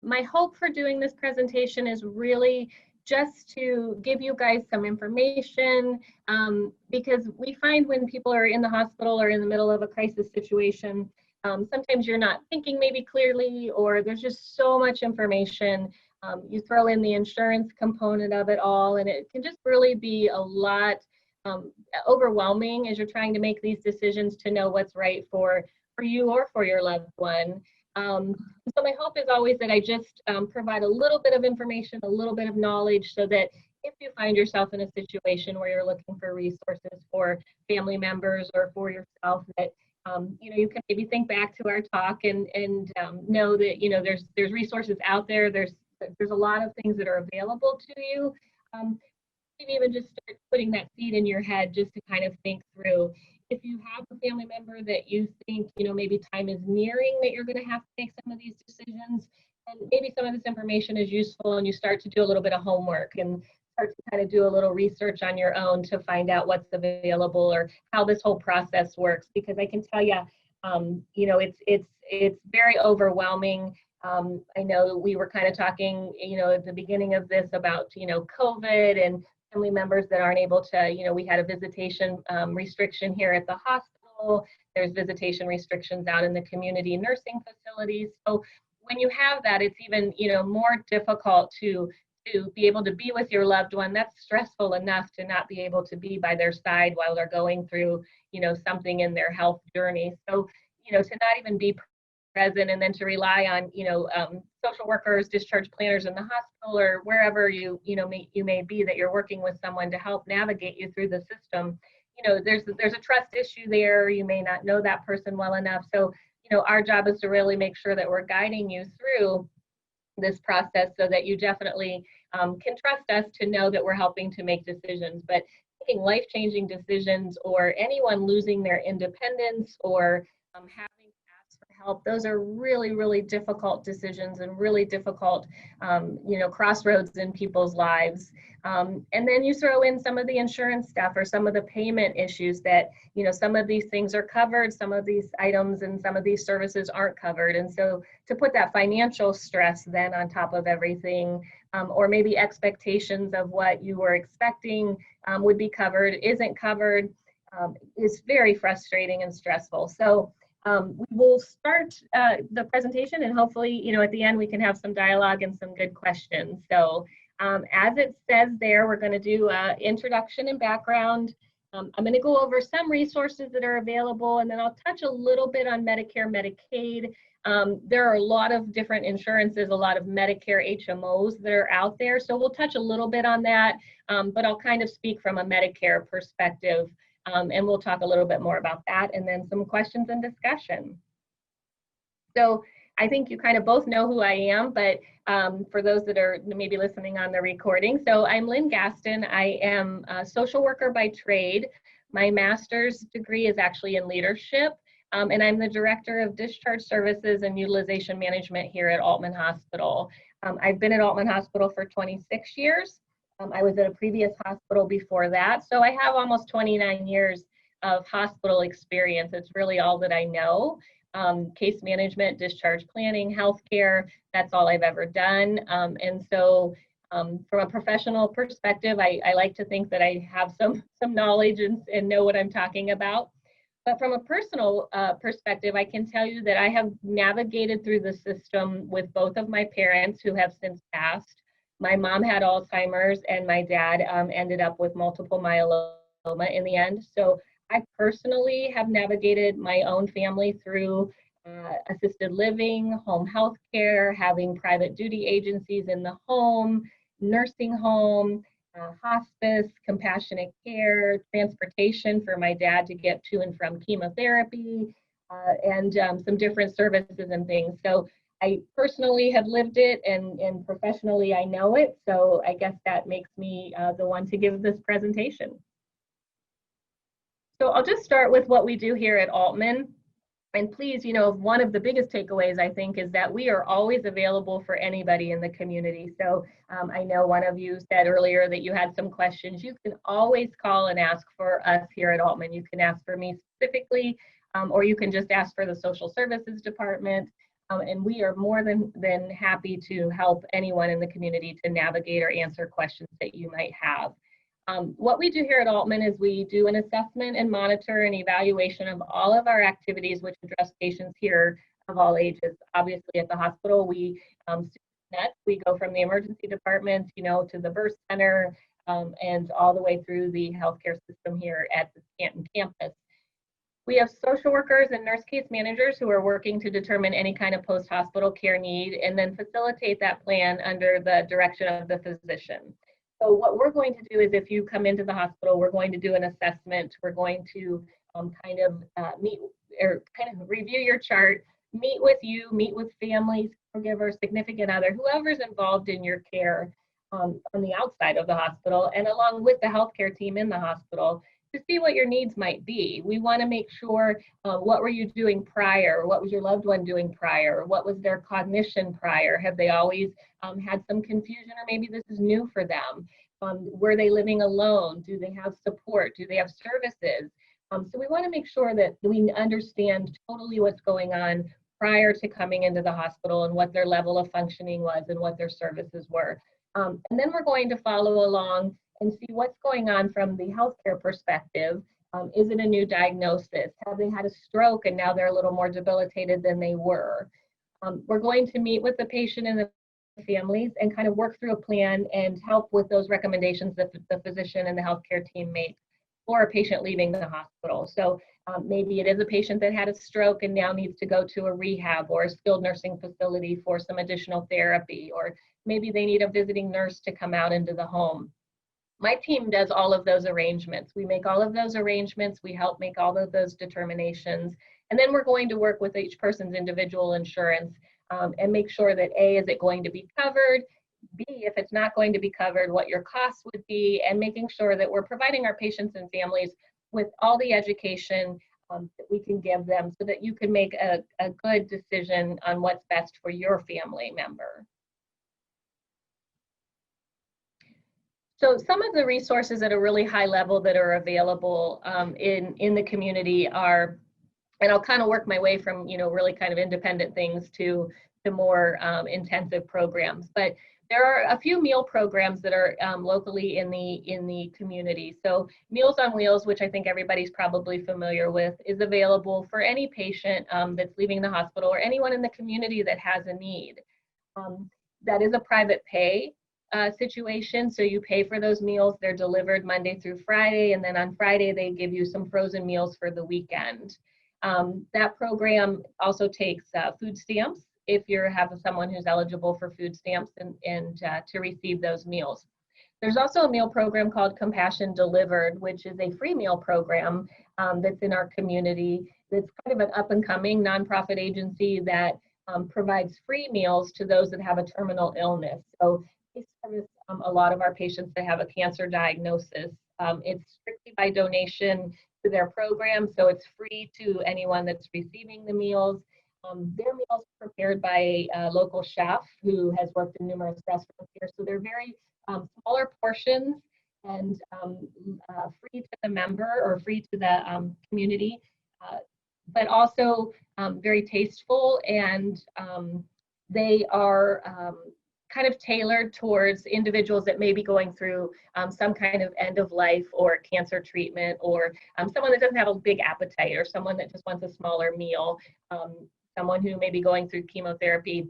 My hope for doing this presentation is really just to give you guys some information, because we find when people are in the hospital or in the middle of a crisis situation, sometimes you're not thinking maybe clearly, or there's just so much information. You throw in the insurance component of it all, and it can just really be a lot overwhelming as you're trying to make these decisions to know what's right for you or for your loved one. So my hope is always that I just provide a little bit of information, a little bit of knowledge, so that if you find yourself in a situation where you're looking for resources for family members or for yourself, that you can maybe think back to our talk and know that there's resources out there. There's a lot of things that are available to you. Maybe even just start putting that seed in your head just to kind of think through. If you have a family member that you think, maybe time is nearing that you're going to have to make some of these decisions, and maybe some of this information is useful, and you start to do a little bit of homework and start to kind of do a little research on your own to find out what's available or how this whole process works. Because I can tell you, it's very overwhelming. I know we were kind of talking, at the beginning of this about, COVID and family members that aren't able to, we had a visitation restriction here at the hospital. There's visitation restrictions out in the community nursing facilities. So when you have that, it's even, more difficult to be able to be with your loved one. That's stressful enough to not be able to be by their side while they're going through, something in their health journey. So, to not even be present, and then to rely on social workers, discharge planners in the hospital, or wherever you may be, that you're working with someone to help navigate you through the system. There's a trust issue there. You may not know that person well enough. So our job is to really make sure that we're guiding you through this process so that you definitely can trust us to know that we're helping to make decisions. But making life-changing decisions, or anyone losing their independence, or having help, those are really, really difficult decisions and really difficult, crossroads in people's lives. And then you throw in some of the insurance stuff or some of the payment issues that, some of these things are covered, some of these items and some of these services aren't covered. And so to put that financial stress then on top of everything, or maybe expectations of what you were expecting would be covered, isn't covered, is very frustrating and stressful. So we will start the presentation, and hopefully, at the end we can have some dialogue and some good questions. So as it says there, we're going to do introduction and background. I'm going to go over some resources that are available, and then I'll touch a little bit on Medicare, Medicaid. There are a lot of different insurances, a lot of Medicare HMOs that are out there. So we'll touch a little bit on that, but I'll kind of speak from a Medicare perspective. And we'll talk a little bit more about that, and then some questions and discussion. So I think you kind of both know who I am, but for those that are maybe listening on the recording, so I'm Lynn Gastin. I am a social worker by trade. My master's degree is actually in leadership, and I'm the Director of Discharge Services and Utilization Management here at Altman Hospital. I've been at Altman Hospital for 26 years. I was at a previous hospital before that, so I have almost 29 years of hospital experience. It's really all that I know. Case management, discharge planning, healthcare, that's all I've ever done. And so from a professional perspective, I like to think that I have some knowledge and know what I'm talking about. But from a personal perspective, I can tell you that I have navigated through the system with both of my parents who have since passed. My mom had Alzheimer's, and my dad ended up with multiple myeloma in the end. So I personally have navigated my own family through assisted living, home health care, having private duty agencies in the home, nursing home, hospice, compassionate care, transportation for my dad to get to and from chemotherapy, and some different services and things. So I personally have lived it, and professionally I know it. So I guess that makes me the one to give this presentation. So I'll just start with what we do here at Altman. And please, one of the biggest takeaways, I think, is that we are always available for anybody in the community. So I know one of you said earlier that you had some questions. You can always call and ask for us here at Altman. You can ask for me specifically, or you can just ask for the social services department. and we are more than happy to help anyone in the community to navigate or answer questions that you might have. What we do here at Altman is we do an assessment and monitor and evaluation of all of our activities which address patients here of all ages. Obviously at the hospital, we go from the emergency department, to the birth center, and all the way through the healthcare system here at the Canton campus. We have social workers and nurse case managers who are working to determine any kind of post-hospital care need and then facilitate that plan under the direction of the physician. So what we're going to do is if you come into the hospital, we're going to do an assessment. We're going to meet or kind of review your chart, meet with you, meet with families, caregivers, significant other, whoever's involved in your care on the outside of the hospital and along with the healthcare team in the hospital, to see what your needs might be. We want to make sure what were you doing prior? What was your loved one doing prior? What was their cognition prior? Have they always had some confusion, or maybe this is new for them? Were they living alone? Do they have support? Do they have services? So we want to make sure that we understand totally what's going on prior to coming into the hospital and what their level of functioning was and what their services were. And then we're going to follow along and see what's going on from the healthcare perspective. Is it a new diagnosis? Have they had a stroke and now they're a little more debilitated than they were? We're going to meet with the patient and the families and kind of work through a plan and help with those recommendations that the physician and the healthcare team make for a patient leaving the hospital. So maybe it is a patient that had a stroke and now needs to go to a rehab or a skilled nursing facility for some additional therapy, or maybe they need a visiting nurse to come out into the home. My team does all of those arrangements. We make all of those arrangements. We help make all of those determinations. And then we're going to work with each person's individual insurance and make sure that A, is it going to be covered? B, if it's not going to be covered, what your costs would be, and making sure that we're providing our patients and families with all the education that we can give them so that you can make a good decision on what's best for your family member. So some of the resources at a really high level that are available in the community are, and I'll kind of work my way from really kind of independent things to more intensive programs. But there are a few meal programs that are locally in the community. So Meals on Wheels, which I think everybody's probably familiar with, is available for any patient that's leaving the hospital or anyone in the community that has a need. That is a private pay situation, so you pay for those meals. They're delivered Monday through Friday, and then on Friday they give you some frozen meals for the weekend. That program also takes food stamps if you have someone who's eligible for food stamps and to receive those meals. There's also a meal program called Compassion Delivered, which is a free meal program that's in our community. It's kind of an up-and-coming nonprofit agency that provides free meals to those that have a terminal illness. So we service a lot of our patients that have a cancer diagnosis. It's strictly by donation to their program, so it's free to anyone that's receiving the meals. Their meals are prepared by a local chef who has worked in numerous restaurants here, so they're very smaller portions and free to the member or free to the community, but also very tasteful, and they are kind of tailored towards individuals that may be going through some kind of end of life or cancer treatment, or someone that doesn't have a big appetite, or someone that just wants a smaller meal, someone who may be going through chemotherapy.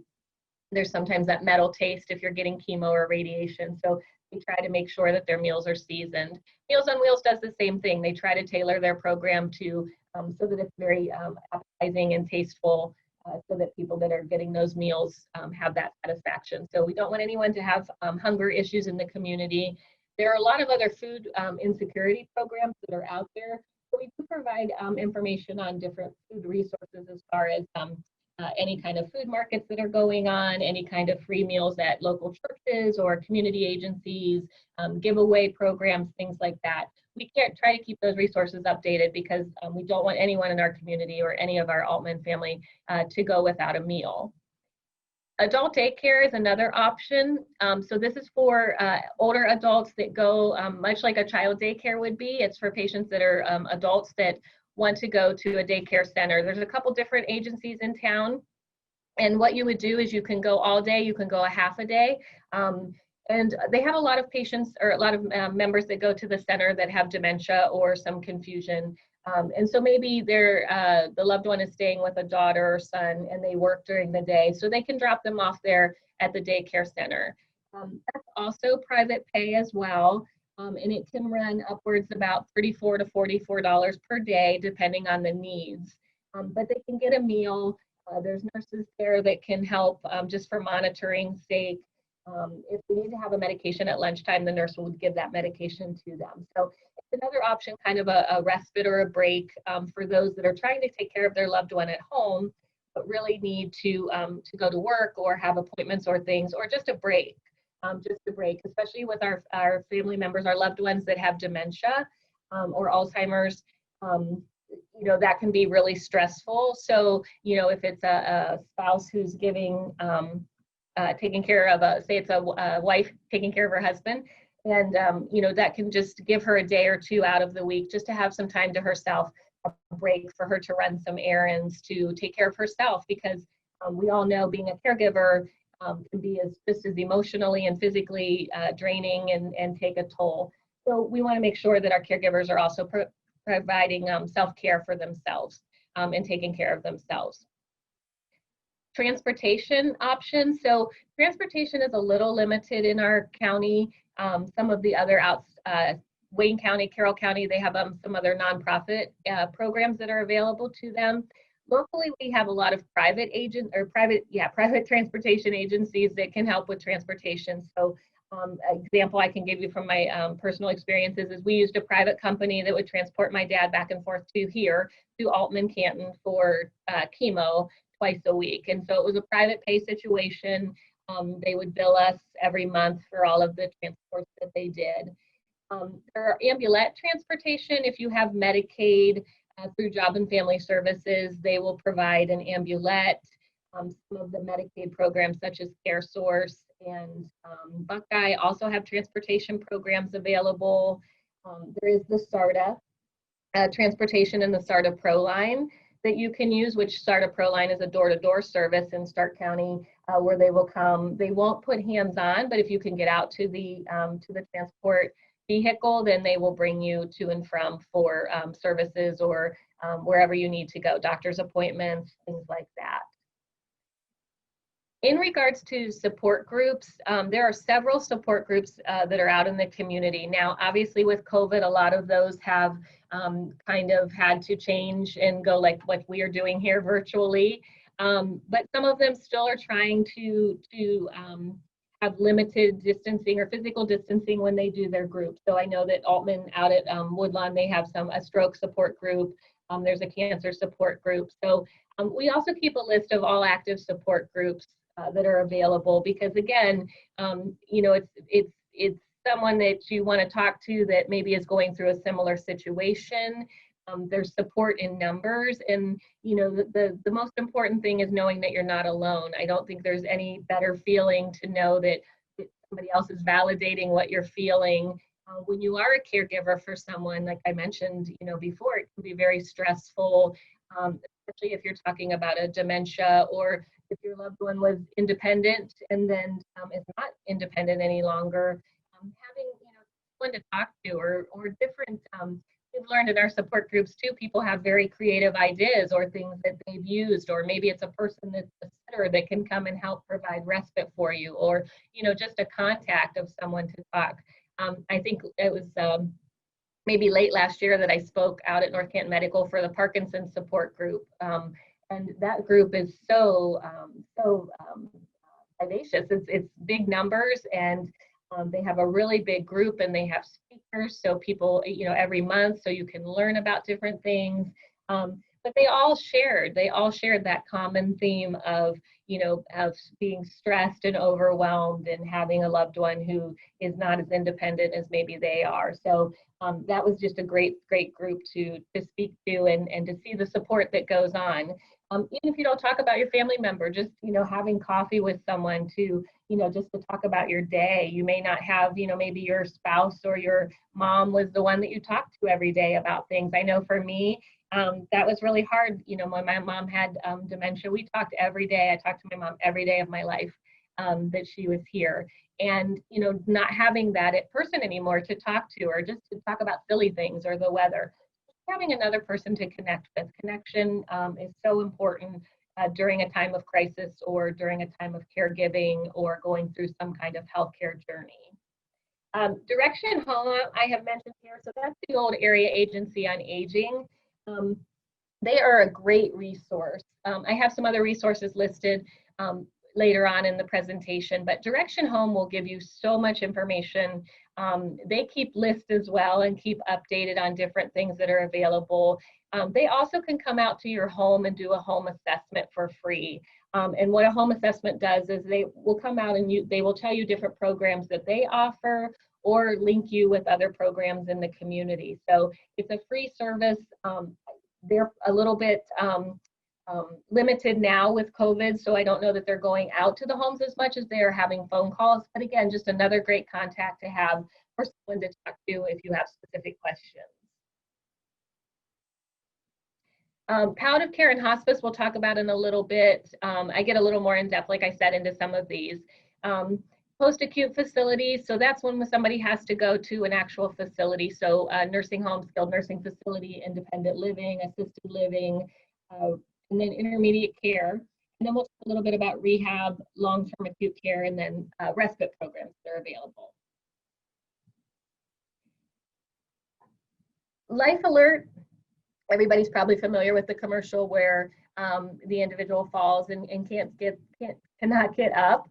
There's sometimes that metal taste if you're getting chemo or radiation. So we try to make sure that their meals are seasoned. Meals on Wheels does the same thing. They try to tailor their program to so that it's very appetizing and tasteful, so that people that are getting those meals have that satisfaction. So we don't want anyone to have hunger issues in the community. There are a lot of other food insecurity programs that are out there. So we do provide information on different food resources as far as any kind of food markets that are going on, any kind of free meals at local churches or community agencies, giveaway programs, things like that. We can't try to keep those resources updated because we don't want anyone in our community or any of our Altman family to go without a meal. Adult daycare is another option. So this is for older adults that go much like a child daycare would be. It's for patients that are adults that want to go to a daycare center. There's a couple different agencies in town And what you would do is you can go all day, you can go a half a day. And they have a lot of patients or a lot of members that go to the center that have dementia or some confusion. And so maybe the loved one is staying with a daughter or son and they work during the day, so they can drop them off there at the daycare center. That's also private pay as well. And it can run upwards about $34 to $44 per day, depending on the needs. But they can get a meal. There's nurses there that can help just for monitoring sake. If they need to have a medication at lunchtime, the nurse will give that medication to them. So it's another option, kind of a respite or a break for those that are trying to take care of their loved one at home, but really need to go to work or have appointments or things, or just a break. Especially with our family members, our loved ones that have dementia or Alzheimer's. That can be really stressful. So, if it's a spouse who's giving, taking care of say it's a wife taking care of her husband, and, that can just give her a day or two out of the week just to have some time to herself, a break for her to run some errands, to take care of herself, because we all know being a caregiver can be just as emotionally and physically draining and take a toll. So we want to make sure that our caregivers are also providing self-care for themselves and taking care of themselves. Transportation options. So transportation is a little limited in our county. Some of the other Wayne County, Carroll County, they have some other nonprofit programs that are available to them. Locally, we have a lot of private transportation agencies that can help with transportation. So example I can give you from my personal experiences is we used a private company that would transport my dad back and forth to Alton, Canton for chemo twice a week. And so it was a private pay situation. They would bill us every month for all of the transports that they did. There are ambulette transportation. If you have Medicaid through Job and Family Services, they will provide an ambulette. Some of the Medicaid programs such as CareSource and Buckeye also have transportation programs available. There is the SARTA transportation and the SARTA Pro line that you can use, which SARTA Pro line is a door-to-door service in Stark County where they will come. They won't put hands on, but if you can get out to the transport vehicle, then they will bring you to and from for services or wherever you need to go, doctor's appointments, things like that. In regards to support groups, there are several support groups that are out in the community. Now, obviously with COVID, a lot of those have kind of had to change and go like what we are doing here virtually. But some of them still are trying to have limited distancing or physical distancing when they do their group. So I know that Altman out at Woodlawn, they have a stroke support group. There's a cancer support group. So we also keep a list of all active support groups that are available, because again, it's someone that you want to talk to that maybe is going through a similar situation. There's support in numbers, and the most important thing is knowing that you're not alone. I don't think there's any better feeling to know that somebody else is validating what you're feeling. When you are a caregiver for someone, like I mentioned, before, it can be very stressful, especially if you're talking about a dementia, or if your loved one was independent and then is not independent any longer. Having someone to talk to, or different. We've learned in our support groups too, people have very creative ideas or things that they've used, or maybe it's a person that's a sitter that can come and help provide respite for you, or just a contact of someone to talk. I think it was maybe late last year that I spoke out at North Canton Medical for the Parkinson's support group, and that group is so vivacious. It's big numbers, and they have a really big group, and they have speakers, so people, every month, so you can learn about different things. But they all shared that common theme of, of being stressed and overwhelmed and having a loved one who is not as independent as maybe they are. So that was just a great group to speak to and to see the support that goes on. Even if you don't talk about your family member, just, having coffee with someone to, just to talk about your day. You may not have, maybe your spouse or your mom was the one that you talked to every day about things. I know for me, that was really hard. When my mom had dementia, we talked every day. I talked to my mom every day of my life that she was here. And, you know, not having that person anymore to talk to, or just to talk about silly things or the weather, having another person to connect with. Connection is so important during a time of crisis or during a time of caregiving or going through some kind of healthcare journey. Direction Home, I have mentioned here, so that's the old Area Agency on Aging. They are a great resource. I have some other resources listed later on in the presentation, but Direction Home will give you so much information. They keep lists as well and keep updated on different things that are available. They also can come out to your home and do a home assessment for free. And what a home assessment does is they will come out and they will tell you different programs that they offer or link you with other programs in the community. So it's a free service. They're a little bit limited now with COVID, so I don't know that they're going out to the homes as much as they are having phone calls. But again, just another great contact to have for someone to talk to if you have specific questions. Palliative care and hospice we'll talk about in a little bit. I get a little more in depth, like I said, into some of these. Post-acute facilities, so that's when somebody has to go to an actual facility. So nursing home, skilled nursing facility, independent living, assisted living, and then intermediate care. And then we'll talk a little bit about rehab, long-term acute care, and then respite programs that are available. Life Alert. Everybody's probably familiar with the commercial where the individual falls and cannot get up.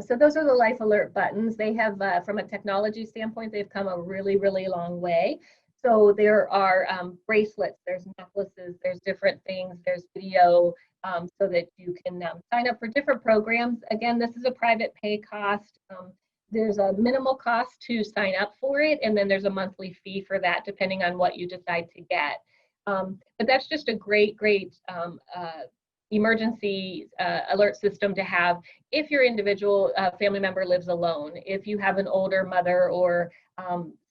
So those are the Life Alert buttons. They have, from a technology standpoint, they've come a really, really long way. So there are bracelets, there's necklaces, there's different things, there's video so that you can sign up for different programs. Again, this is a private pay cost. There's a minimal cost to sign up for it, and then there's a monthly fee for that depending on what you decide to get. But that's just a great emergency alert system to have if your individual family member lives alone. If you have an older mother or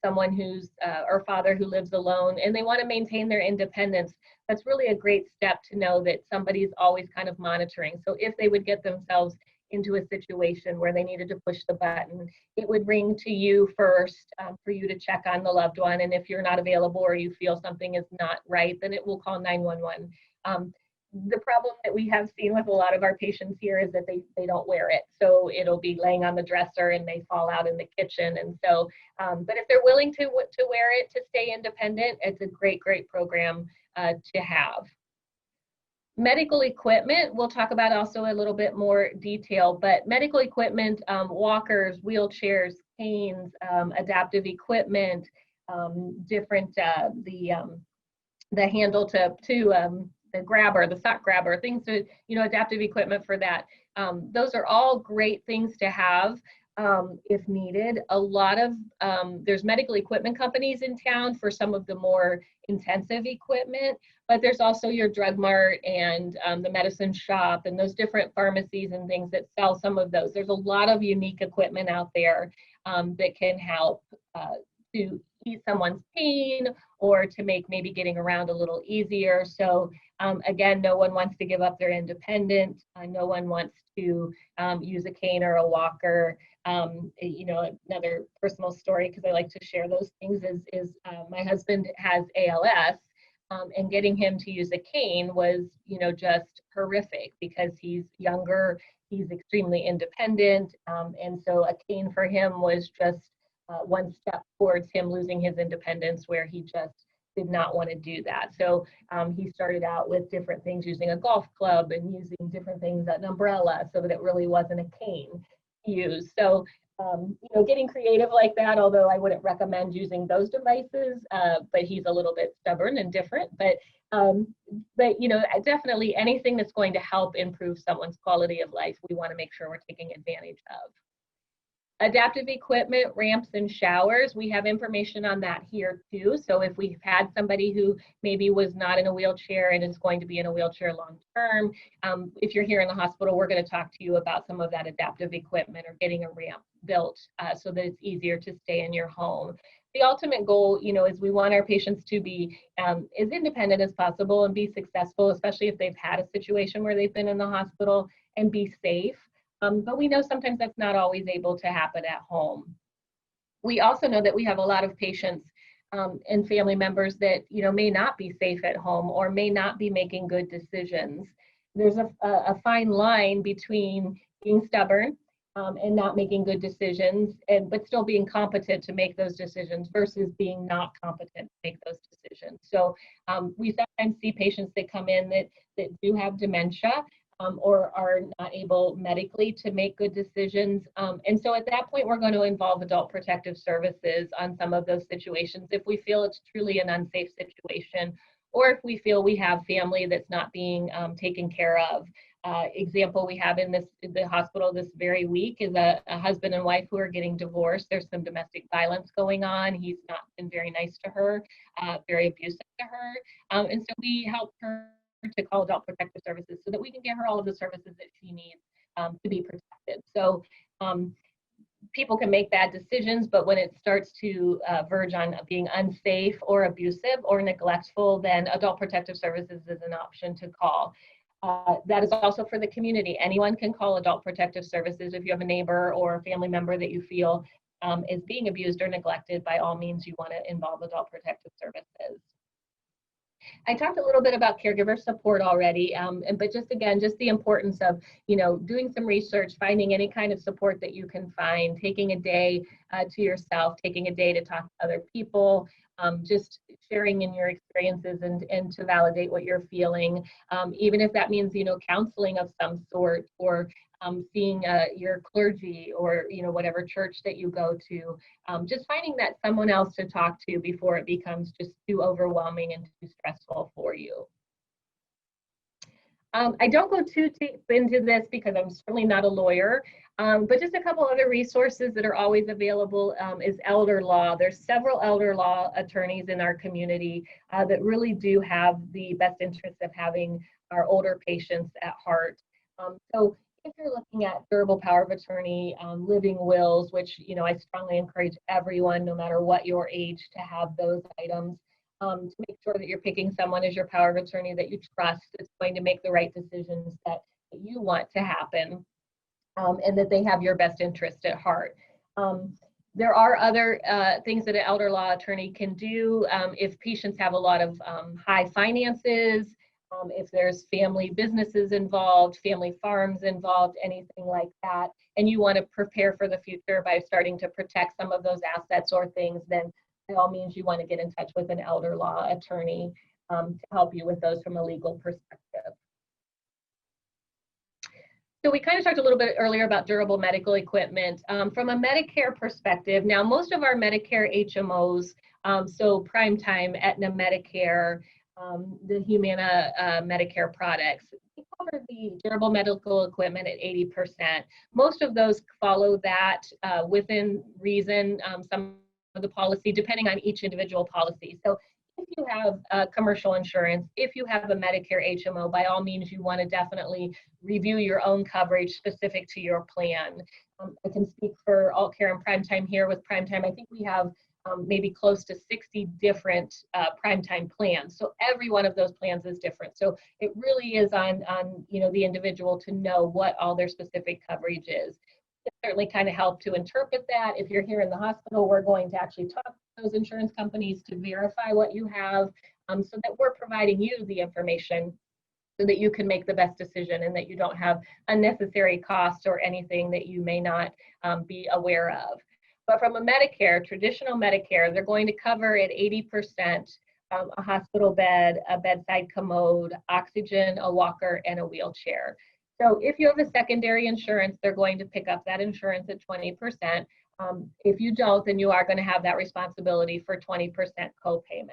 someone who's or father who lives alone and they want to maintain their independence, that's really a great step to know that somebody's always kind of monitoring. So if they would get themselves into a situation where they needed to push the button, it would ring to you first for you to check on the loved one. And if you're not available or you feel something is not right, then it will call 911. The problem that we have seen with a lot of our patients here is that they don't wear it. So it'll be laying on the dresser and they fall out in the kitchen. And so, but if they're willing to wear it to stay independent, it's a great program to have. Medical equipment, we'll talk about also a little bit more detail, but medical equipment, walkers, wheelchairs, canes, adaptive equipment, different, the handle to the grabber, the sock grabber, things to, adaptive equipment for that. Those are all great things to have if needed. A lot of, there's medical equipment companies in town for some of the more intensive equipment, but there's also your drug mart and the medicine shop and those different pharmacies and things that sell some of those. There's a lot of unique equipment out there that can help to ease someone's pain or to make maybe getting around a little easier. So again, no one wants to give up their independence. No one wants to use a cane or a walker. Another personal story, because I like to share those things, is my husband has ALS, and getting him to use a cane was, just horrific because he's younger, he's extremely independent, and so a cane for him was just one step towards him losing his independence, where he just did not want to do that. So he started out with different things, using a golf club and using different things, an umbrella, so that it really wasn't a cane to use. So, getting creative like that, although I wouldn't recommend using those devices, but he's a little bit stubborn and different. But definitely anything that's going to help improve someone's quality of life, we want to make sure we're taking advantage of. Adaptive equipment, ramps, and showers, we have information on that here too. So if we've had somebody who maybe was not in a wheelchair and is going to be in a wheelchair long term, if you're here in the hospital, we're going to talk to you about some of that adaptive equipment or getting a ramp built so that it's easier to stay in your home. The ultimate goal, is we want our patients to be as independent as possible and be successful, especially if they've had a situation where they've been in the hospital. and be safe. But we know sometimes that's not always able to happen at home. We also know that we have a lot of patients and family members that may not be safe at home or may not be making good decisions. There's a fine line between being stubborn and not making good decisions, but still being competent to make those decisions versus being not competent to make those decisions. So we sometimes see patients that come in that do have dementia or are not able medically to make good decisions. And so at that point, we're going to involve adult protective services on some of those situations if we feel it's truly an unsafe situation, or if we feel we have family that's not being taken care of. Example we have in the hospital this very week is a husband and wife who are getting divorced. There's some domestic violence going on. He's not been very nice to her, very abusive to her. And so we help her to call adult protective services so that we can get her all of the services that she needs to be protected. So people can make bad decisions, but when it starts to verge on being unsafe or abusive or neglectful, then adult protective services is an option to call. That is also for the community. Anyone can call adult protective services if you have a neighbor or a family member that you feel is being abused or neglected. By all means, you want to involve adult protective services. I talked a little bit about caregiver support already, but just the importance of, doing some research, finding any kind of support that you can find, taking a day to yourself, taking a day to talk to other people, just sharing in your experiences and to validate what you're feeling, even if that means, counseling of some sort, or seeing your clergy or, whatever church that you go to, just finding that someone else to talk to before it becomes just too overwhelming and too stressful for you. I don't go too deep into this because I'm certainly not a lawyer, but just a couple other resources that are always available is elder law. There's several elder law attorneys in our community that really do have the best interest of having our older patients at heart. So if you're looking at durable power of attorney, living wills, which I strongly encourage everyone, no matter what your age, to have those items, to make sure that you're picking someone as your power of attorney that you trust is going to make the right decisions that you want to happen, and that they have your best interest at heart. There are other things that an elder law attorney can do if patients have a lot of high finances, if there's family businesses involved, family farms involved, anything like that, and you want to prepare for the future by starting to protect some of those assets or things, then by all means you want to get in touch with an elder law attorney to help you with those from a legal perspective. So we kind of talked a little bit earlier about durable medical equipment. From a Medicare perspective, now most of our Medicare HMOs, so Primetime, Aetna Medicare, the Humana Medicare products, they cover the durable medical equipment at 80%. Most of those follow that within reason, some of the policy, depending on each individual policy. So if you have commercial insurance, if you have a Medicare HMO, by all means, you want to definitely review your own coverage specific to your plan. I can speak for Alt Care and Primetime here. With Primetime, I think we have maybe close to 60 different Primetime plans. So every one of those plans is different. So it really is on the individual to know what all their specific coverage is. It certainly kind of help to interpret that. If you're here in the hospital, we're going to actually talk to those insurance companies to verify what you have, so that we're providing you the information so that you can make the best decision and that you don't have unnecessary costs or anything that you may not be aware of. But from a Medicare, traditional Medicare, they're going to cover at 80% a hospital bed, a bedside commode, oxygen, a walker, and a wheelchair. So if you have a secondary insurance, they're going to pick up that insurance at 20%. If you don't, then you are going to have that responsibility for 20% copayment.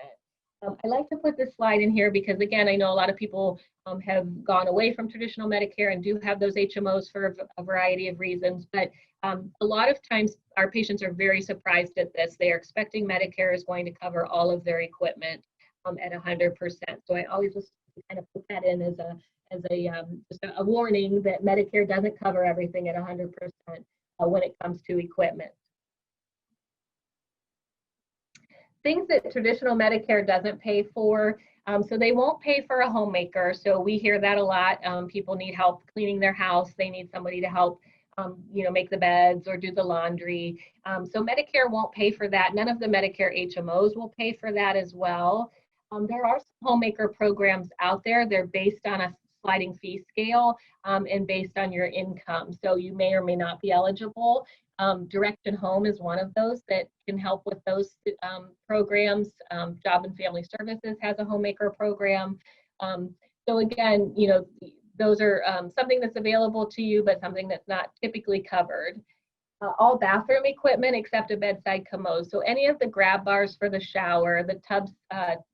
I like to put this slide in here because, again, I know a lot of people have gone away from traditional Medicare and do have those HMOs for a variety of reasons, but a lot of times our patients are very surprised at this. They are expecting Medicare is going to cover all of their equipment at 100%. So I always just kind of put that in as just a warning that Medicare doesn't cover everything at 100% when it comes to equipment. things that traditional Medicare doesn't pay for. So they won't pay for a homemaker. So we hear that a lot. People need help cleaning their house. They need somebody to help, make the beds or do the laundry. So Medicare won't pay for that. None of the Medicare HMOs will pay for that as well. There are some homemaker programs out there. They're based on a sliding fee scale and based on your income. So you may or may not be eligible. Direction Home is one of those that can help with those programs. Job and Family Services has a homemaker program. So again, those are something that's available to you, but something that's not typically covered. All bathroom equipment except a bedside commode. So any of the grab bars for the shower, the tubs,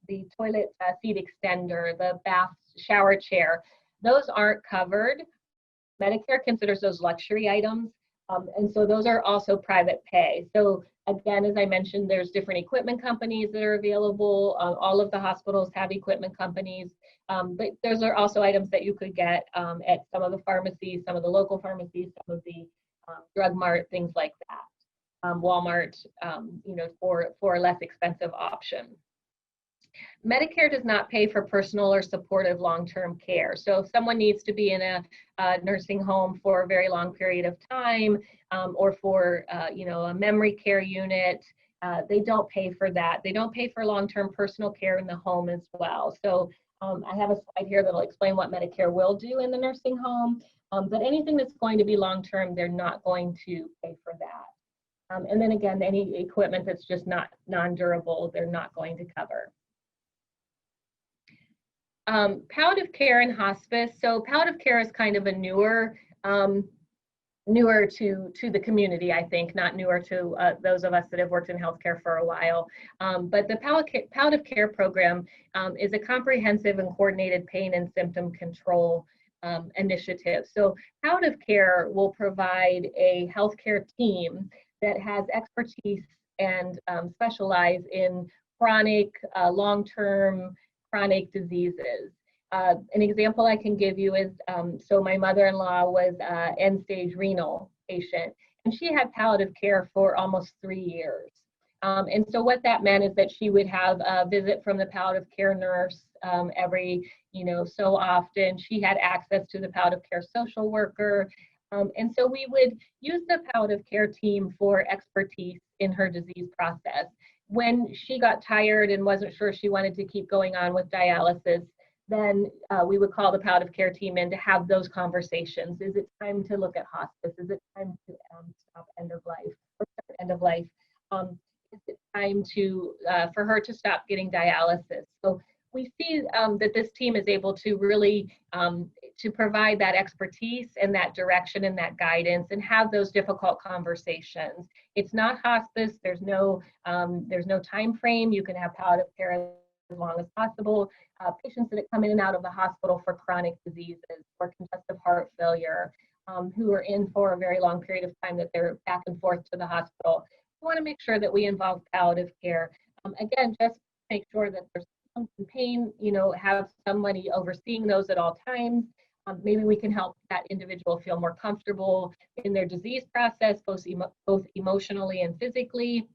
the toilet seat extender, the bath shower chair, those aren't covered. Medicare considers those luxury items. And so those are also private pay. So again, as I mentioned, there's different equipment companies that are available. All of the hospitals have equipment companies, but those are also items that you could get at some of the pharmacies, some of the local pharmacies, some of the drug mart, things like that. Walmart, for a less expensive option. Medicare does not pay for personal or supportive long-term care. So if someone needs to be in a nursing home for a very long period of time, or for a memory care unit, they don't pay for that. They don't pay for long-term personal care in the home as well. So I have a slide here that'll explain what Medicare will do in the nursing home, but anything that's going to be long-term, they're not going to pay for that. And then again, any equipment that's just not non-durable, they're not going to cover. Palliative care and hospice. So palliative care is kind of a newer to the community, I think, not newer to those of us that have worked in healthcare for a while. But the palliative care program is a comprehensive and coordinated pain and symptom control initiative. So palliative care will provide a healthcare team that has expertise and specialize in chronic, long-term chronic diseases. An example I can give you is, so my mother-in-law was an end-stage renal patient, and she had palliative care for almost 3 years. And so what that meant is that she would have a visit from the palliative care nurse every, so often. She had access to the palliative care social worker. And so we would use the palliative care team for expertise in her disease process. When she got tired and wasn't sure she wanted to keep going on with dialysis, then we would call the palliative care team in to have those conversations. Is it time to look at hospice? Is it time to stop end of life or start end of life? Is it time to for her to stop getting dialysis? So we see that this team is able to really to provide that expertise and that direction and that guidance and have those difficult conversations. It's not hospice. There's no time frame. You can have palliative care as long as possible. Patients that come in and out of the hospital for chronic diseases or congestive heart failure, who are in for a very long period of time, that they're back and forth to the hospital. We want to make sure that we involve palliative care. Again, just make sure that there's some pain, have somebody overseeing those at all times. Maybe we can help that individual feel more comfortable in their disease process, both emotionally and physically.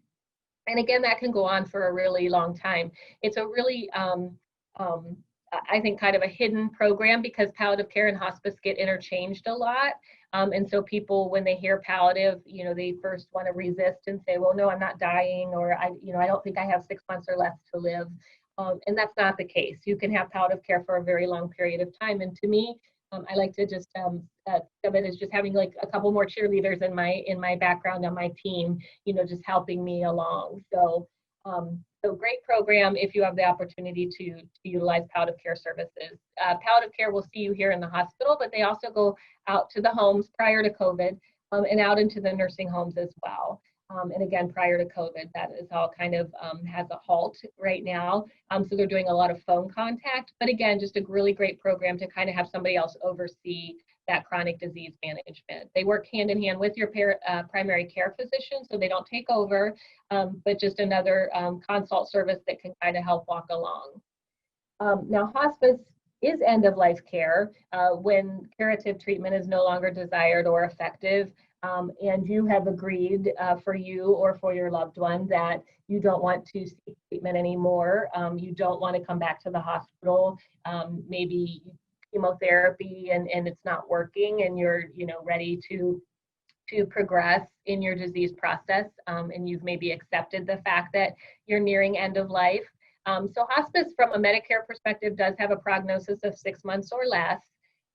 And again, that can go on for a really long time. It's a really, I think, kind of a hidden program because palliative care and hospice get interchanged a lot. And so people, when they hear palliative, they first want to resist and say, well, no, I'm not dying, or I don't think I have 6 months or less to live. And that's not the case. You can have palliative care for a very long period of time. And to me, I like to just think of it as just having like a couple more cheerleaders in my background on my team, just helping me along. So, so great program if you have the opportunity to utilize palliative care services. Palliative care will see you here in the hospital, but they also go out to the homes prior to COVID and out into the nursing homes as well. And again, prior to COVID, that is all kind of has a halt right now. So they're doing a lot of phone contact, but again, just a really great program to kind of have somebody else oversee that chronic disease management. They work hand in hand with your primary care physician, so they don't take over, but just another consult service that can kind of help walk along. Now, hospice is end-of-life care when curative treatment is no longer desired or effective. and you have agreed for you or for your loved one that you don't want to seek treatment anymore, you don't want to come back to the hospital, maybe chemotherapy and it's not working and you're ready to progress in your disease process, and you've maybe accepted the fact that you're nearing end of life. So hospice from a Medicare perspective does have a prognosis of 6 months or less,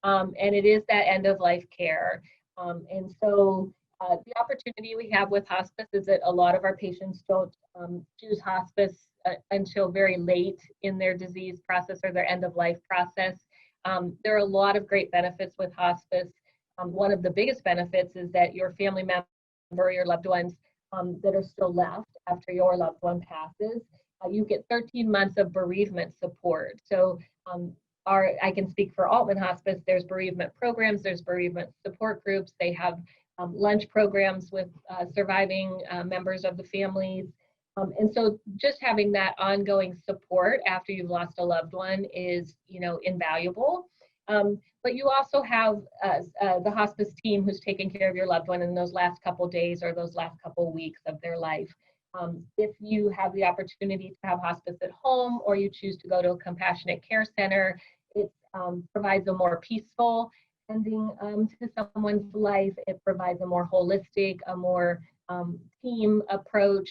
and it is that end of life care. And so the opportunity we have with hospice is that a lot of our patients don't choose hospice until very late in their disease process or their end of life process. There are a lot of great benefits with hospice. One of the biggest benefits is that your family member, your loved ones that are still left after your loved one passes, you get 13 months of bereavement support. So I can speak for Altman Hospice, there's bereavement programs, there's bereavement support groups, they have lunch programs with surviving members of the families. And so just having that ongoing support after you've lost a loved one is, invaluable. But you also have the hospice team who's taking care of your loved one in those last couple days or those last couple weeks of their life. If you have the opportunity to have hospice at home or you choose to go to a compassionate care center, it provides a more peaceful ending to someone's life. It provides a more holistic, a more team approach.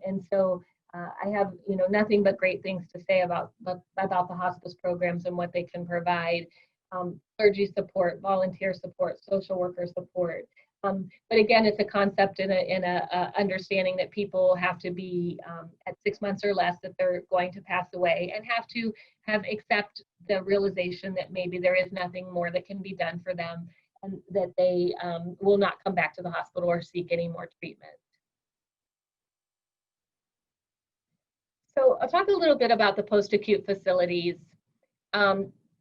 And so I have, nothing but great things to say about the hospice programs and what they can provide. Clergy support, volunteer support, social worker support. But again, it's a concept and a understanding that people have to be at 6 months or less that they're going to pass away and have to accept the realization that maybe there is nothing more that can be done for them and that they will not come back to the hospital or seek any more treatment. So I'll talk a little bit about the post-acute facilities.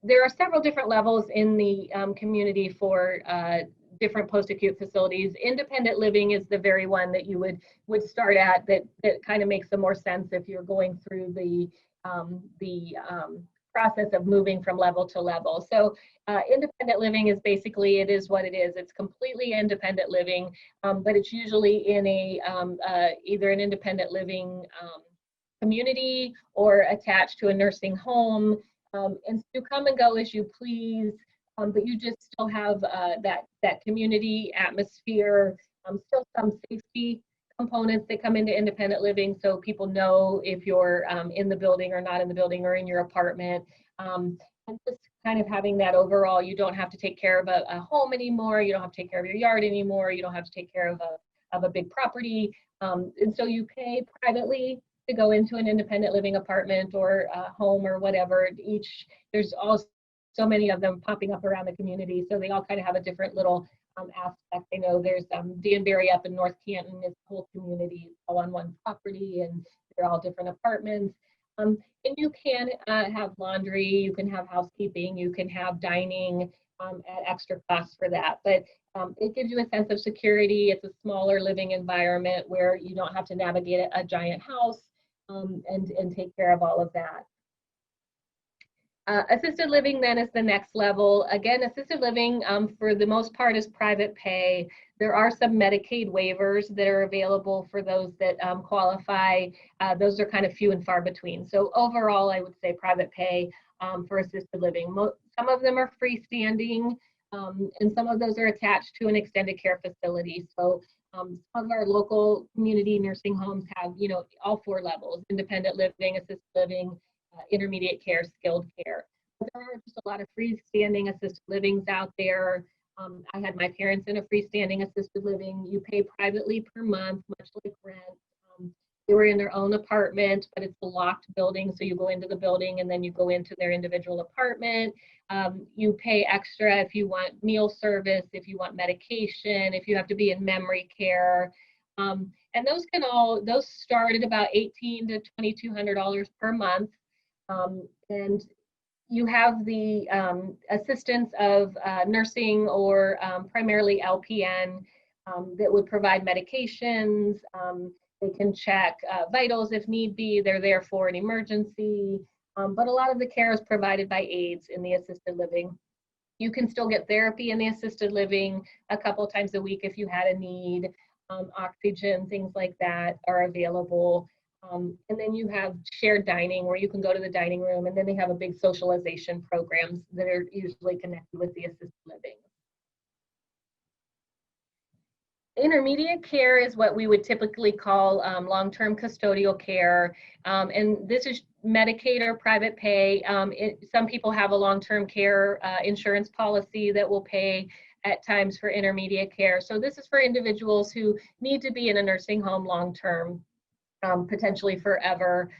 There are several different levels in the community for different post-acute facilities. Independent living is the very one that you would start at, that kind of makes the more sense if you're going through the process of moving from level to level. So independent living is basically, it is what it is. It's completely independent living, but it's usually in either an independent living community or attached to a nursing home. And so you come and go as you please, but you just still have that community atmosphere, still some safety components that come into independent living, so people know if you're in the building or not in the building or in your apartment. And just kind of having that overall, you don't have to take care of a home anymore, you don't have to take care of your yard anymore, you don't have to take care of a big property. And so you pay privately to go into an independent living apartment or home or whatever. There's also so many of them popping up around the community, so they all kind of have a different little aspect. I know there's Danbury up in North Canton, is whole community all on one property, and they're all different apartments. And you can have laundry, you can have housekeeping, you can have dining at extra cost for that. But it gives you a sense of security. It's a smaller living environment where you don't have to navigate a giant house and take care of all of that. Assisted living then is the next level. Again, assisted living for the most part is private pay. There are some Medicaid waivers that are available for those that qualify. Those are kind of few and far between. So overall, I would say private pay for assisted living. Some of them are freestanding, and some of those are attached to an extended care facility. So some of our local community nursing homes have, all 4 levels: independent living, assisted living, intermediate care, skilled care. But there are just a lot of freestanding assisted livings out there. I had my parents in a freestanding assisted living. You pay privately per month, much like rent. They were in their own apartment, but it's a locked building, so you go into the building and then you go into their individual apartment. You pay extra if you want meal service, if you want medication, if you have to be in memory care. And those start at about $1,800 to $2,200 per month. And you have the assistance of nursing or primarily LPN that would provide medications. They can check vitals if need be. They're there for an emergency. But a lot of the care is provided by aides in the assisted living. You can still get therapy in the assisted living a couple times a week if you had a need. Oxygen, things like that are available. And then you have shared dining where you can go to the dining room, and then they have a big socialization programs that are usually connected with the assisted living. Intermediate care is what we would typically call long-term custodial care, and this is Medicaid or private pay. Some people have a long-term care insurance policy that will pay at times for intermediate care. So this is for individuals who need to be in a nursing home long-term, potentially forever,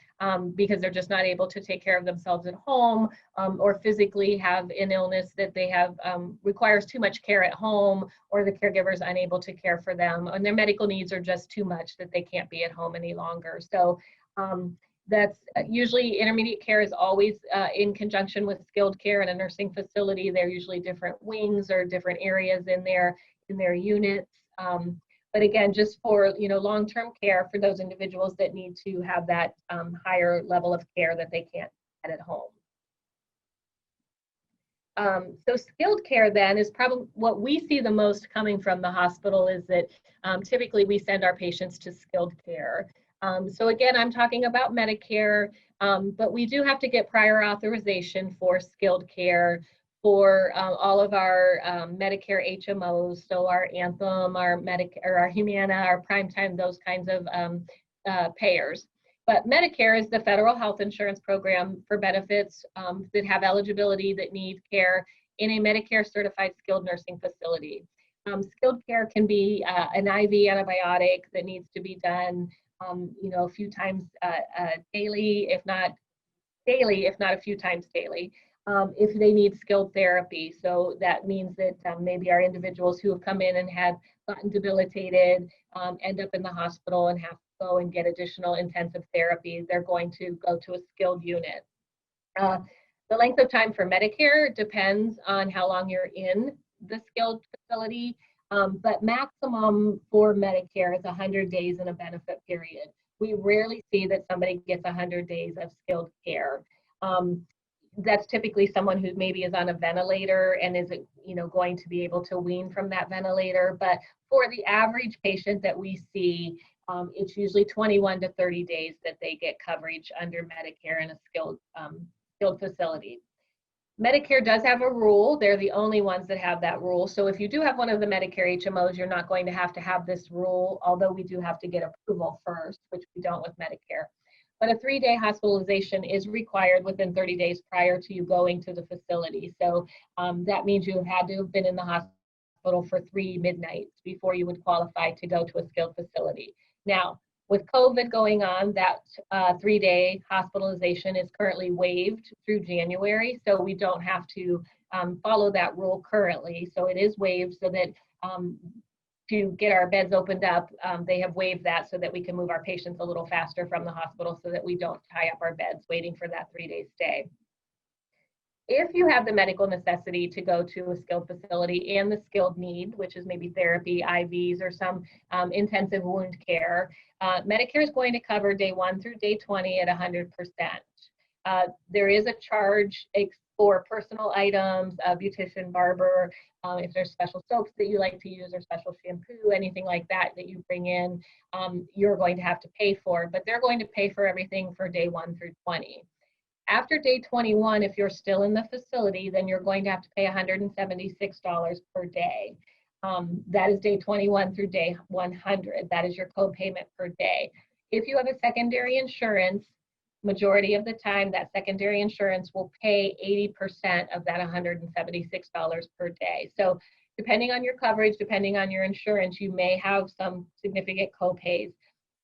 because they're just not able to take care of themselves at home, or physically have an illness that they have requires too much care at home, or the caregiver is unable to care for them, and their medical needs are just too much that they can't be at home any longer. So that's usually intermediate care is always in conjunction with skilled care in a nursing facility. They're usually different wings or different areas in their units. But again, just for long-term care for those individuals that need to have that higher level of care that they can't get at home. So skilled care then is probably what we see the most coming from the hospital, is that typically we send our patients to skilled care. So again, I'm talking about Medicare, but we do have to get prior authorization for skilled care for all of our Medicare HMOs, so our Anthem, our Medicare, our Humana, our Primetime, those kinds of payers. But Medicare is the federal health insurance program for benefits that have eligibility that need care in a Medicare certified skilled nursing facility. Skilled care can be an IV antibiotic that needs to be done, a few times daily, if not a few times daily. If they need skilled therapy. So that means that maybe our individuals who have come in and have gotten debilitated end up in the hospital and have to go and get additional intensive therapy, they're going to go to a skilled unit. The length of time for Medicare depends on how long you're in the skilled facility, but maximum for Medicare is 100 days in a benefit period. We rarely see that somebody gets 100 days of skilled care. That's typically someone who maybe is on a ventilator and isn't, going to be able to wean from that ventilator. But for the average patient that we see, it's usually 21 to 30 days that they get coverage under Medicare in a skilled facility. Medicare does have a rule. They're the only ones that have that rule. So if you do have one of the Medicare HMOs, you're not going to have this rule, although we do have to get approval first, which we don't with Medicare. But a 3-day hospitalization is required within 30 days prior to you going to the facility. So that means you have had to have been in the hospital for 3 midnights before you would qualify to go to a skilled facility. Now, with COVID going on, that 3-day hospitalization is currently waived through January. So we don't have to follow that rule currently. So it is waived so that to get our beds opened up, they have waived that so that we can move our patients a little faster from the hospital so that we don't tie up our beds waiting for that 3-day stay. If you have the medical necessity to go to a skilled facility and the skilled need, which is maybe therapy, IVs, or some intensive wound care, Medicare is going to cover day 1 through day 20 at 100%. There is a charge for personal items, beautician, barber, if there's special soaps that you like to use or special shampoo, anything like that that you bring in, you're going to have to pay for, but they're going to pay for everything for day 1 through 20. After day 21, if you're still in the facility, then you're going to have to pay $176 per day. That is day 21 through day 100. That is your co-payment per day. If you have a secondary insurance, majority of the time that secondary insurance will pay 80% of that $176 per day. So depending on your coverage, depending on your insurance, you may have some significant co-pays.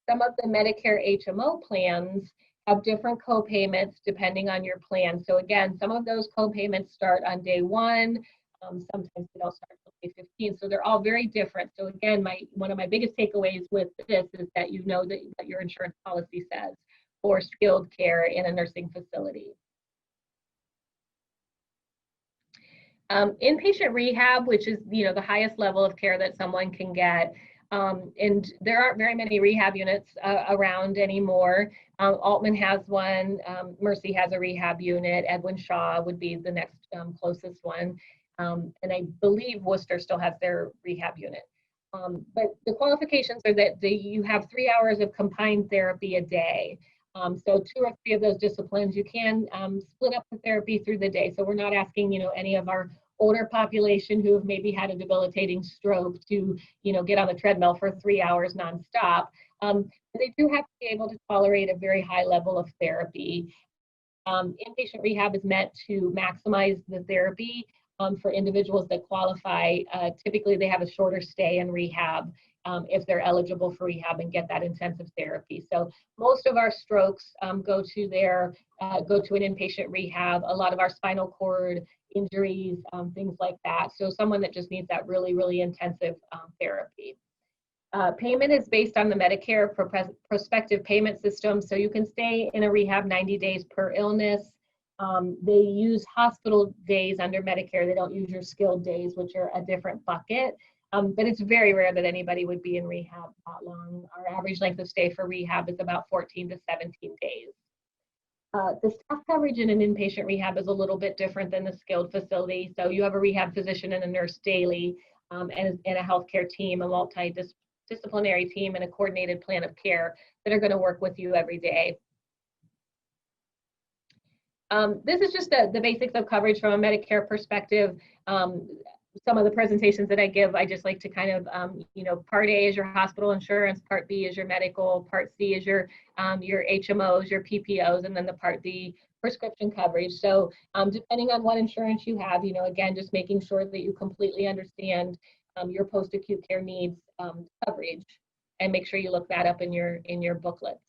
Some of the Medicare HMO plans have different co-payments depending on your plan. So again, some of those co-payments start on day 1, sometimes they don't start until day 15. So they're all very different. So again, one of my biggest takeaways with this is that you know that what your insurance policy says for skilled care in a nursing facility. Inpatient rehab, which is the highest level of care that someone can get, and there aren't very many rehab units around anymore. Altman has one, Mercy has a rehab unit, Edwin Shaw would be the next closest one. and I believe Worcester still has their rehab unit. But the qualifications are that you have 3 hours of combined therapy a day. So 2 or 3 of those disciplines, you can split up the therapy through the day. So we're not asking, any of our older population who have maybe had a debilitating stroke to, get on the treadmill for 3 hours nonstop. They do have to be able to tolerate a very high level of therapy. Inpatient rehab is meant to maximize the therapy for individuals that qualify. Typically, they have a shorter stay in rehab if they're eligible for rehab and get that intensive therapy. So most of our strokes go to an inpatient rehab. A lot of our spinal cord injuries, things like that. So someone that just needs that really, really intensive therapy. Payment is based on the Medicare prospective payment system. So you can stay in a rehab 90 days per illness. They use hospital days under Medicare. They don't use your skilled days, which are a different bucket. But it's very rare that anybody would be in rehab that long. Our average length of stay for rehab is about 14 to 17 days. The staff coverage in an inpatient rehab is a little bit different than the skilled facility. So you have a rehab physician and a nurse daily, and a healthcare team, a multidisciplinary team, and a coordinated plan of care that are going to work with you every day. This is just the basics of coverage from a Medicare perspective. Some of the presentations that I give, I just like to kind of, Part A is your hospital insurance, Part B is your medical, Part C is your HMOs, your PPOs, and then the Part D prescription coverage. So depending on what insurance you have, again, just making sure that you completely understand your post-acute care needs coverage, and make sure you look that up in your booklets.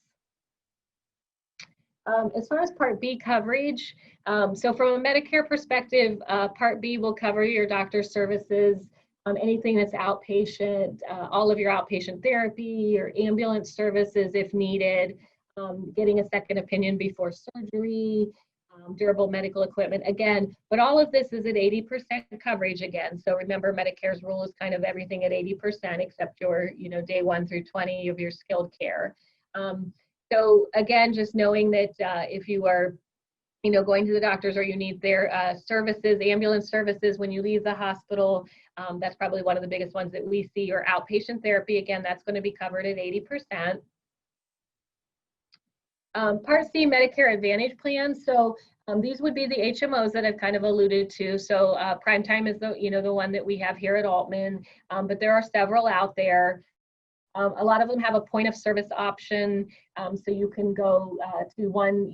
As far as Part B coverage, so from a Medicare perspective, Part B will cover your doctor's services, anything that's outpatient, all of your outpatient therapy, your ambulance services if needed, getting a second opinion before surgery, durable medical equipment again, but all of this is at 80% coverage again. So remember, Medicare's rule is kind of everything at 80% except your, day 1 through 20 of your skilled care. So again, just knowing that if you are, going to the doctors or you need their services, ambulance services when you leave the hospital, that's probably one of the biggest ones that we see. Or outpatient therapy, again, that's going to be covered at 80%. Part C, Medicare Advantage plans. So these would be the HMOs that I've kind of alluded to. So Primetime is the one that we have here at Altman, but there are several out there. A lot of them have a point of service option, so you can go to one,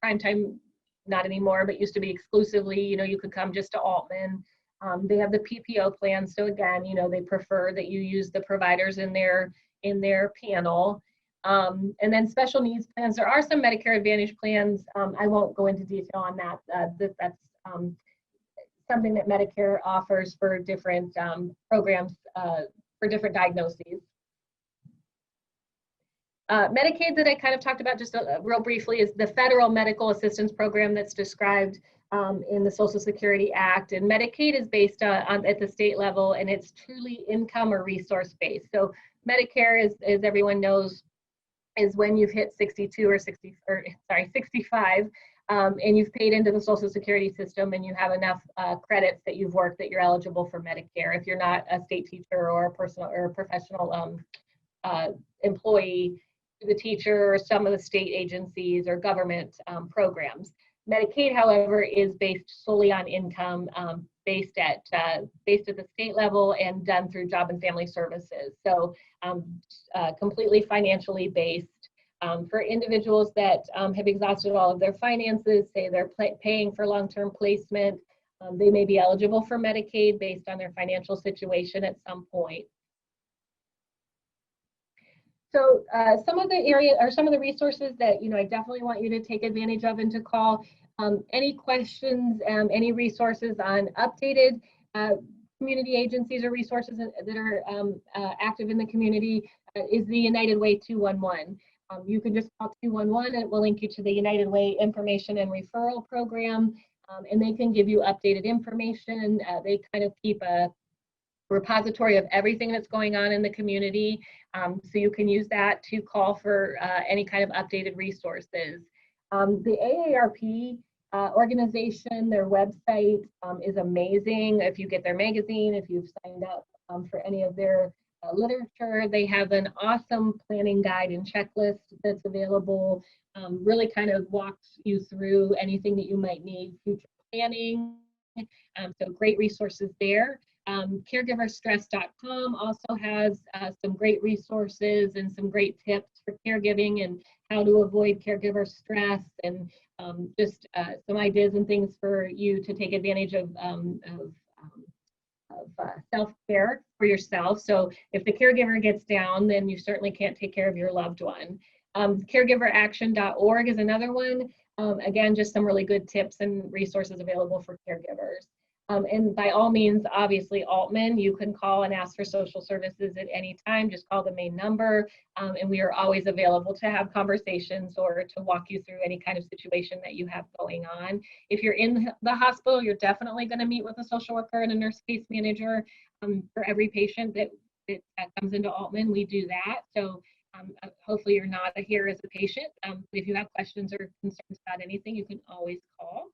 Primetime, not anymore, but used to be exclusively, you could come just to Altman. They have the PPO plan, so again, they prefer that you use the providers in their panel. And then special needs plans. There are some Medicare Advantage plans. I won't go into detail on that. That's something that Medicare offers for different programs for different diagnoses. Medicaid that I kind of talked about just real briefly is the federal medical assistance program that's described in the Social Security Act, and Medicaid is based at the state level, and it's truly income or resource based. So Medicare, as everyone knows, is when you've hit 65 and you've paid into the Social Security system and you have enough credits that you've worked that you're eligible for Medicare. If you're not a state teacher or a personal or a professional employee, the teacher or some of the state agencies or government programs. Medicaid, however, is based solely on income, based at the state level and done through Job and Family Services. So completely financially based. For individuals that have exhausted all of their finances, say they're paying for long-term placement, they may be eligible for Medicaid based on their financial situation at some point. So some of the resources that I definitely want you to take advantage of and to call. Any questions, any resources on updated community agencies or resources that are active in the community is the United Way 211. You can just call 211 and it will link you to the United Way Information and Referral Program, and they can give you updated information. They kind of keep a repository of everything that's going on in the community, so you can use that to call for any kind of updated resources. The AARP organization. Their website is amazing. If you get their magazine, if you've signed up for any of their literature, they have an awesome planning guide and checklist that's available. Really kind of walks you through anything that you might need, future planning. So great resources there. Caregiverstress.com also has some great resources and some great tips for caregiving and how to avoid caregiver stress, and just some ideas and things for you to take advantage of self-care for yourself. So if the caregiver gets down, then you certainly can't take care of your loved one. Caregiveraction.org is another one. Again, just some really good tips and resources available for caregivers. And by all means, obviously, Altman, you can call and ask for social services at any time. Just call the main number, and we are always available to have conversations or to walk you through any kind of situation that you have going on. If you're in the hospital, you're definitely going to meet with a social worker and a nurse case manager for every patient that comes into Altman. We do that. So hopefully you're not here as a patient. If you have questions or concerns about anything, you can always call.